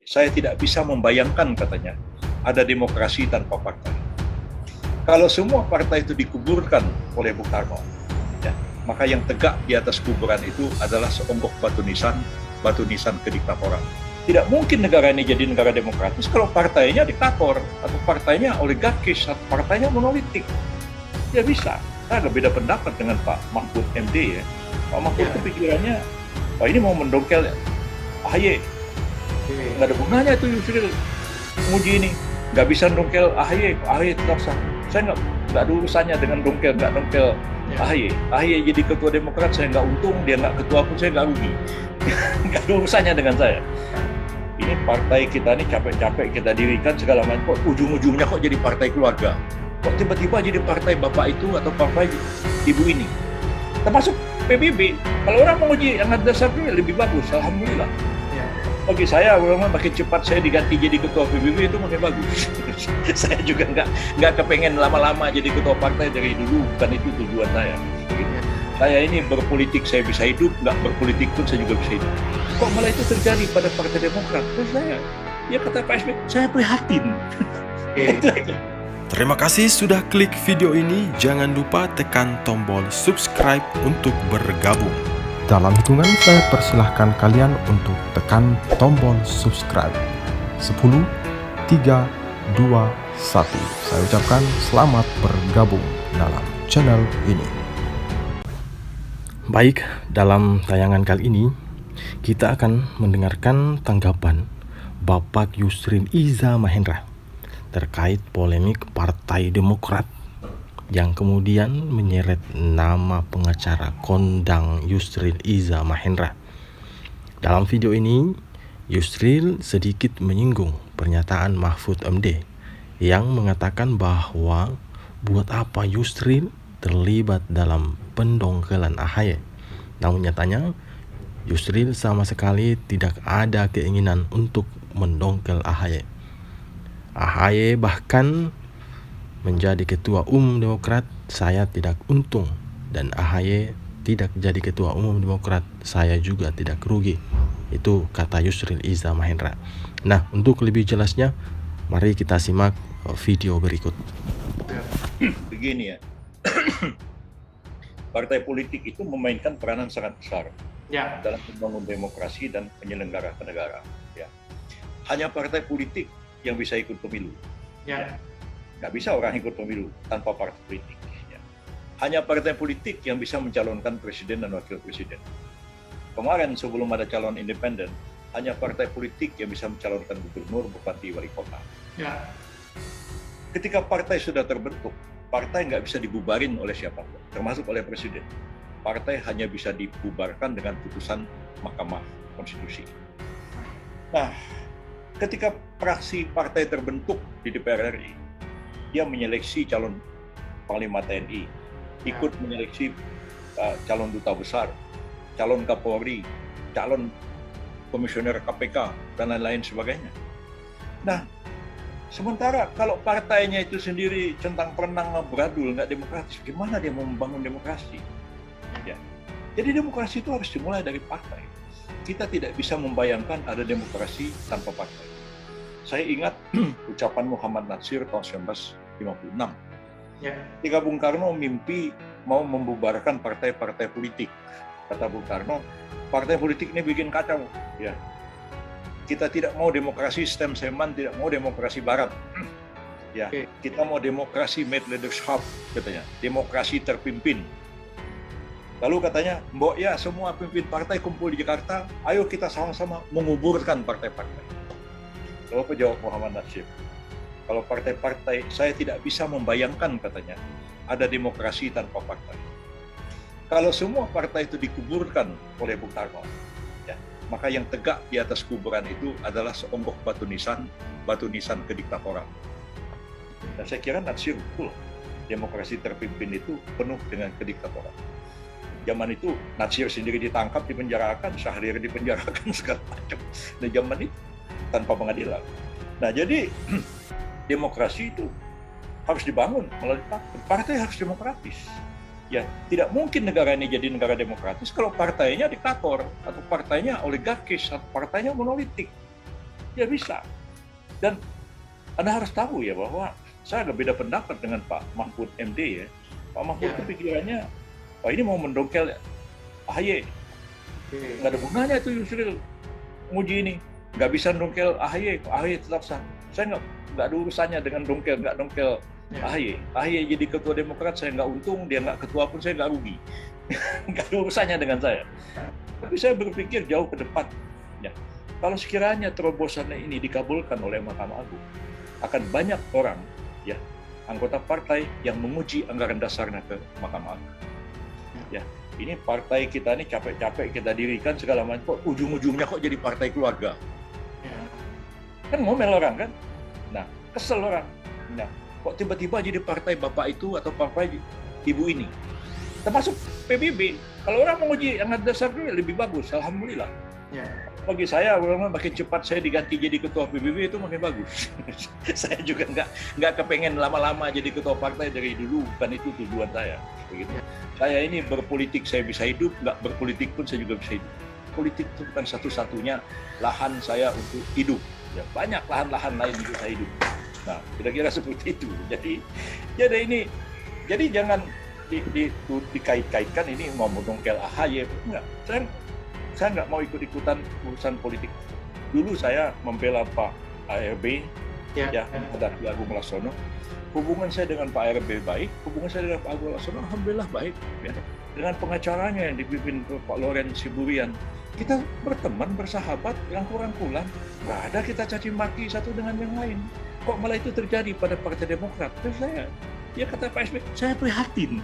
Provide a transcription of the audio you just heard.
Saya tidak bisa membayangkan, katanya, ada demokrasi tanpa partai. Kalau semua partai itu dikuburkan oleh Bung Karno, ya, maka yang tegak di atas kuburan itu adalah seonggok batu nisan kediktatoran. Tidak mungkin negara ini jadi negara demokratis kalau partainya diktator, atau partainya oligarkis, atau partainya monolitik. Ya bisa. Saya agak beda pendapat dengan Pak Mahfud MD ya. Pak Mahfud itu pikirannya, Pak ini mau mendongkel AHY. Nggak ada gunanya itu Yusril menguji ini. Nggak bisa dongkel AHY tetap sah. Saya nggak ada urusannya dengan nggak dongkel AHY. AHY jadi ketua Demokrat, saya nggak untung, dia nggak ketua pun saya nggak rugi. Nggak ada urusannya dengan saya. Ini partai kita ini capek-capek kita dirikan segala macam, kok ujung-ujungnya kok jadi partai keluarga. Kok tiba-tiba jadi partai bapak itu atau partai ibu ini. Termasuk PBB. Kalau orang menguji yang ada dasarnya lebih bagus, alhamdulillah. Bagi saya, makin cepat saya diganti jadi ketua PBB itu makin bagus. Saya juga nggak kepengen lama-lama jadi ketua partai dari dulu, bukan itu tujuan saya. Saya ini berpolitik saya bisa hidup, nggak berpolitik pun saya juga bisa hidup. Kok malah itu terjadi pada Partai Demokrat? Terus saya, ya kata Pak SBY, saya prihatin. Terima kasih sudah klik video ini. Jangan lupa tekan tombol subscribe untuk bergabung. Dalam hitungan saya persilahkan kalian untuk tekan tombol subscribe. 10, 3, 2, 1. Saya ucapkan selamat bergabung dalam channel ini. Baik, dalam tayangan kali ini kita akan mendengarkan tanggapan Bapak Yusril Iza Mahendra terkait polemik Partai Demokrat yang kemudian menyeret nama pengacara kondang Yusril Iza Mahendra. Dalam video ini, Yusril sedikit menyinggung pernyataan Mahfud MD yang mengatakan bahwa buat apa Yusril terlibat dalam pendongkelan AHY. Namun nyatanya Yusril sama sekali tidak ada keinginan untuk mendongkel AHY. AHY bahkan menjadi ketua umum Demokrat, saya tidak untung, dan AHY tidak jadi ketua umum Demokrat, saya juga tidak rugi. Itu kata Yusril Iza Mahendra. Nah, untuk lebih jelasnya, mari kita simak video berikut. Begini ya, partai politik itu memainkan peranan sangat besar dalam membangun demokrasi dan penyelenggara negara. Ya. Hanya partai politik yang bisa ikut pemilu. Nggak bisa orang ikut pemilu tanpa partai politik. Ya. Hanya partai politik yang bisa mencalonkan presiden dan wakil presiden. Kemarin sebelum ada calon independen, hanya partai politik yang bisa mencalonkan gubernur, bupati, wali kota. Ketika partai sudah terbentuk, partai nggak bisa dibubarin oleh siapapun, termasuk oleh presiden. Partai hanya bisa dibubarkan dengan putusan Mahkamah Konstitusi. Nah, ketika praksi partai terbentuk di DPR RI, dia menyeleksi calon Panglima TNI, ikut menyeleksi calon duta besar, calon Kapolri, calon komisioner KPK, dan lain-lain sebagainya. Nah, sementara kalau partainya itu sendiri centang perenang beradul, nggak demokratis, gimana dia mau membangun demokrasi? Ya. Jadi demokrasi itu harus dimulai dari partai. Kita tidak bisa membayangkan ada demokrasi tanpa partai. Saya ingat ucapan Muhammad Natsir tahun 1956. Ketika Bung Karno mimpi mau membubarkan partai-partai politik. Kata Bung Karno, partai politik ini bikin kacau. Ya. Kita tidak mau demokrasi stem-seman, tidak mau demokrasi barat. Ya, kita mau demokrasi made leaders hub, katanya. Demokrasi terpimpin. Lalu katanya, mbok ya semua pimpin partai kumpul di Jakarta, ayo kita sama-sama menguburkan partai-partai. Lalu apa jawab Muhammad Natsir? Kalau partai-partai, saya tidak bisa membayangkan, katanya, ada demokrasi tanpa partai. Kalau semua partai itu dikuburkan oleh Bung Karno, ya, maka yang tegak di atas kuburan itu adalah seonggok batu nisan kediktatoran. Dan saya kira Natsir betul, demokrasi terpimpin itu penuh dengan kediktatoran. Zaman itu Natsir sendiri ditangkap, dipenjarakan, Syahrir dipenjarakan, segala macam. Nah, zaman itu tanpa pengadilan. Nah, jadi demokrasi itu harus dibangun melalui partai. Partai harus demokratis. Ya, tidak mungkin negara ini jadi negara demokratis kalau partainya diktator, atau partainya oligarkis, atau partainya monolitik. Ya bisa. Dan Anda harus tahu ya bahwa saya agak beda pendapat dengan Pak Mahfud MD ya. Pak Mahfud itu pikirannya, wah ini mau mendongkel AHY. Nggak ada gunanya itu Yusril nguji ini. Nggak bisa dongkel AHY tetap sah. Saya nggak ada urusannya dengan nggak dongkel AHY. AHY jadi ketua Demokrat, saya nggak untung, dia nggak ketua pun saya nggak rugi. Nggak ada urusannya dengan saya. Tapi saya berpikir jauh ke depan. Ya. Kalau sekiranya terobosan ini dikabulkan oleh Mahkamah Agung, akan banyak orang, ya, anggota partai yang menguji anggaran dasarnya ke Mahkamah Agung. Ya, ini partai kita ini capek-capek kita dirikan segala macam, kok ujung-ujungnya kok jadi partai keluarga. Kan ngomel orang kan? Nah, kesel orang. Nah, kok tiba-tiba jadi partai bapak itu atau partai ibu ini? Termasuk PBB. Kalau orang menguji anggaran dasar dulu lebih bagus, alhamdulillah. Ya. Bagi saya, makin cepat saya diganti jadi ketua PBB itu makin bagus. Saya juga nggak kepengen lama-lama jadi ketua partai dari dulu, bukan itu tujuan saya. Begitu. Saya ini berpolitik saya bisa hidup, nggak berpolitik pun saya juga bisa hidup. Politik itu bukan satu-satunya lahan saya untuk hidup. Ya, banyak lahan-lahan lain untuk saya hidup. Nah, kira-kira seperti itu. Jadi jangan dikait-kaitkan ini mau mendongkel AHY. Enggak, saya nggak mau ikut-ikutan urusan politik. Dulu saya membela Pak ARB, ya ada Pak Agung Laksono. Hubungan saya dengan Pak ARB baik, hubungan saya dengan Pak Agung Laksono alhamdulillah baik. Ya. Dengan pengacaranya yang dipimpin Pak Loren Siburian, kita berteman, bersahabat, rangkul-rangkulan. Nggak ada kita caci maki satu dengan yang lain. Kok malah itu terjadi pada Partai Demokrat? Terus saya, ya kata Pak SBY, saya prihatin.